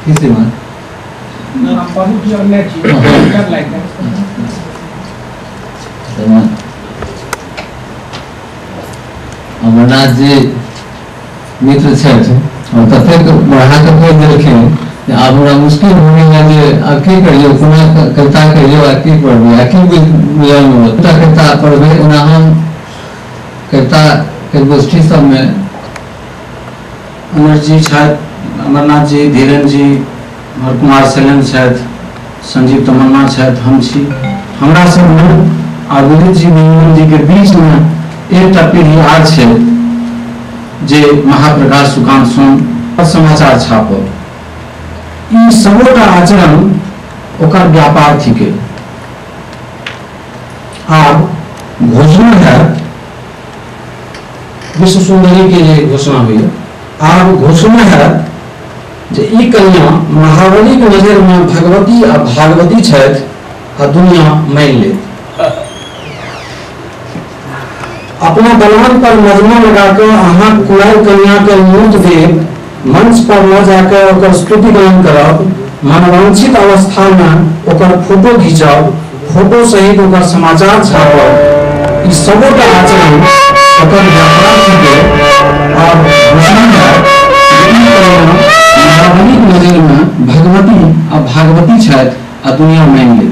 किसी में अमरनाथ जी मित्र छठ और तथक बढ़ा के फेर देलखिन आब हमरा मुश्किल होने लगे अब की करियो पुनः कविता कहियो आ की पढ़बे आ की बुझल हो कविता पढ़बे ओना हम कविता के गोष्ठी सब में अमर जी छथि, अमरनाथ जी, धीरेन जी, हर कुमार सैलन छथि, संजीव तमन्ना छथि, हम छी। हमरा सब आ विद्युत जी निरंजन जी के बीच में एक पीढ़ी आर छै जे महाप्रकाश सुकांत सोम समाचार छापल। ई सबोटा आचरण ओकर व्यापार थिके। आब घोषणा है विश्व सुंदरी के लिए घोषणा हुई। आब घोषणा है जे ई कन्या महाबली के नजर में भगवती आ भागवती छथि आ दुनिया मान ले। अपना दलान पर मजमा लगाकर अहाँ कुआर कन्या के मूर्त देव मंच पर न जाकर ओकर स्तुति गान करब, मनवांछित अवस्था में ओकर फोटो घिंचब, फोटो सहित ओकर समाचार छापब, ई सबोटा आचरण ओकर व्यापार थिके। और घोषणा है महाबली के नजर में भगवती आ भागवती छथि आ दुनिया मान ले।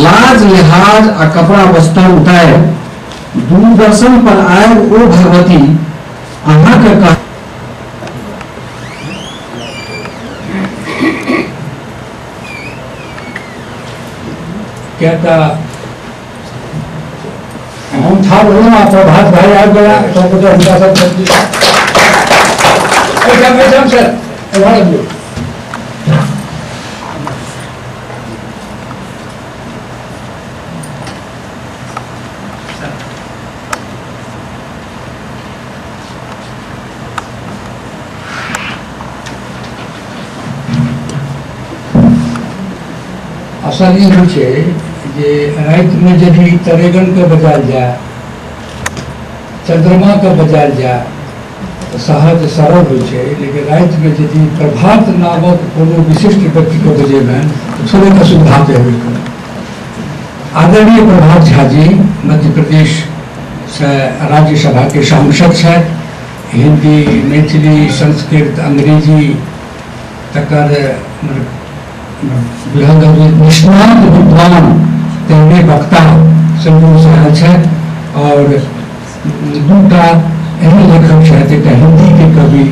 लाज लिहाज आ कपड़ा वस्त्र उतारि दूरदर्शन पर आए ओ भगवती अहाँ के कहता हम था बोलूँ प्रभात भाई आ गया तो उनका सब सर असल ई होइ छै जे राति में यदि तरेगन के बजायल जाए, चंद्रमा के बजायल जाए तो सहज सरल होइ छै, लेकिन राति में यदि प्रभात नामक कोनो विशिष्ट व्यक्ति को बजेबनि तो थोड़े असुविधा तो हेबे करे। आदरणीय प्रभात झा जी मध्य प्रदेश से राज्यसभा के सांसद छथि। हिंदी, मैथिली, संस्कृत, अंग्रेजी तकर निष्णात विद्वान तेहने वक्ता संयोग से आयल छथि। और दूटा एहन लेखक छथि, एक हिंदी के कवि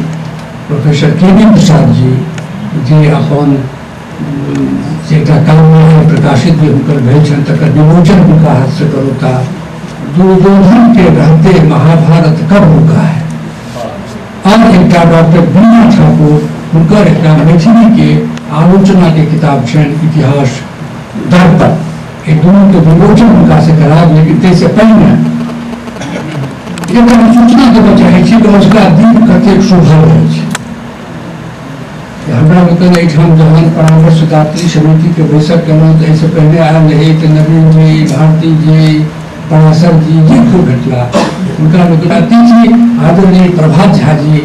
प्रोफेसर के.वी. प्रसाद जी जे अपन एकटा काव्य प्रकाशित भी हुनकर भेल छनि तकर विमोचन हुनका हाथ से करोता। दुर्योधन के रहते महाभारत कब हुआ है। और एकटा डॉक्टर बीना ठाकुर हुनकर एकटा मैथिली के आलोचना के किताब छनि इतिहास दर्पण। एक दोनों के विमोचन हुनका से कराब, लेकिन ताहिसँ पहिने एक सूचना देबऽ चाहै छी कि उसका दिन कतेक शोभल रहै छै। हमरा लोकनि एहिठाम जहन परामर्शदात्री समिति के बैसक केलहुँ तऽ एहिसँ पहिने आयल रही तऽ नवीन जी, भारती जी, पराशर जी जे खूब भेटला हुनका लोकनि अतिथि आदरणीय प्रभात झा जी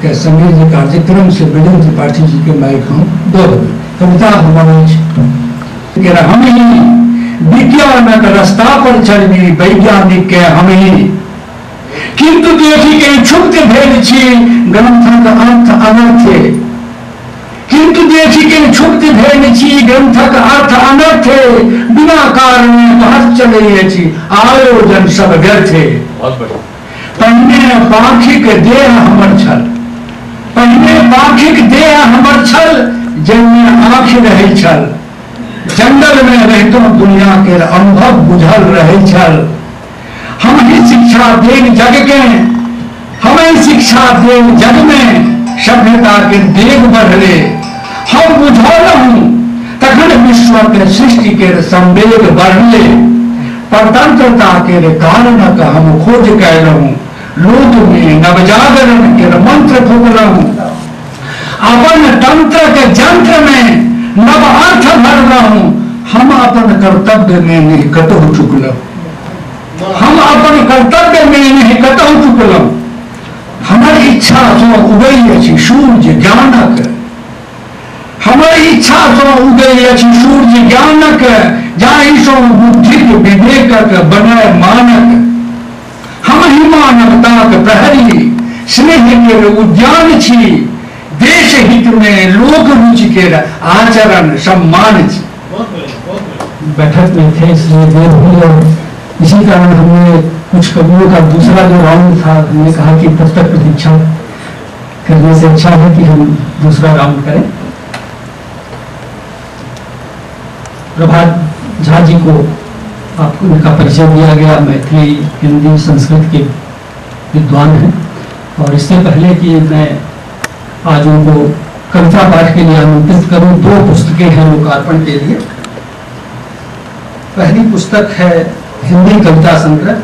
के संगे जे कार्यक्रम से विजय त्रिपाठी जी के माइक हम दऽ देबै। कविता हमर अछि हम ही विज्ञानक रास्ता पर चलबी वैज्ञानिक के हम ही, किंतु देखी के क्षुब्ध भेल छी ग्रंथक अर्थ अनर्थे। किंतु देखी के क्षुब्ध भेल छी ग्रंथक अर्थ अनर्थे, बिना कारण बहस चलै अछि आयोजन सब व्यर्थे। पहिने पाखिक देह हमर छल, पहिने पाखिक देह हमर छल, जाहिमे आँख रहै छल। जंगल में रहितों दुनिया के अनुभव बुझल रहै छल। हम ही शिक्षा देन जग के, हमें शिक्षा देन जग में सभ्यता के देव बढ़ले। हम बुझलहुँ तखन विश्व के सृष्टि के संवेग बढ़ले। स्वतंत्रता के कारणक हम खोज कैलहुँ, लोक में नवजागरण के मंत्र फूकलहुँ। अपन तंत्र के जंत्र में नव अर्थ भरलहुँ। हम अपन कर्तव्य में नहीं कतहु चुकलहुँ, हम अपन कर्तव्य में नहीं कतहु चुकलहुँ। हमर इच्छा सँ उगै अछि सूर्य ज्ञानक, हमर इच्छा सँ उगै अछि सूर्य ज्ञानक, जाहि सँ बुद्धिक विवेकक बनय मानक। हम ही मानवताक प्रहरी, स्नेह के उद्यान छी, देश हित में लोक रुचि के आचरण सम्मान छी। बैठक में थे इसलिए देर हुई, और इसी कारण हमने कुछ कवियों का दूसरा जो राउंड था, हमने कहा कि तब तक प्रतीक्षा करने से अच्छा है कि हम दूसरा राउंड करें। प्रभात झा जी को आपको उनका परिचय दिया गया, मैथिली हिंदी संस्कृत के विद्वान हैं, और इससे पहले कि मैं आज उनको कविता पाठ के लिए आमंत्रित करूं, 2 पुस्तकें हैं लोकार्पण के लिए। पहली पुस्तक है हिंदी कविता संग्रह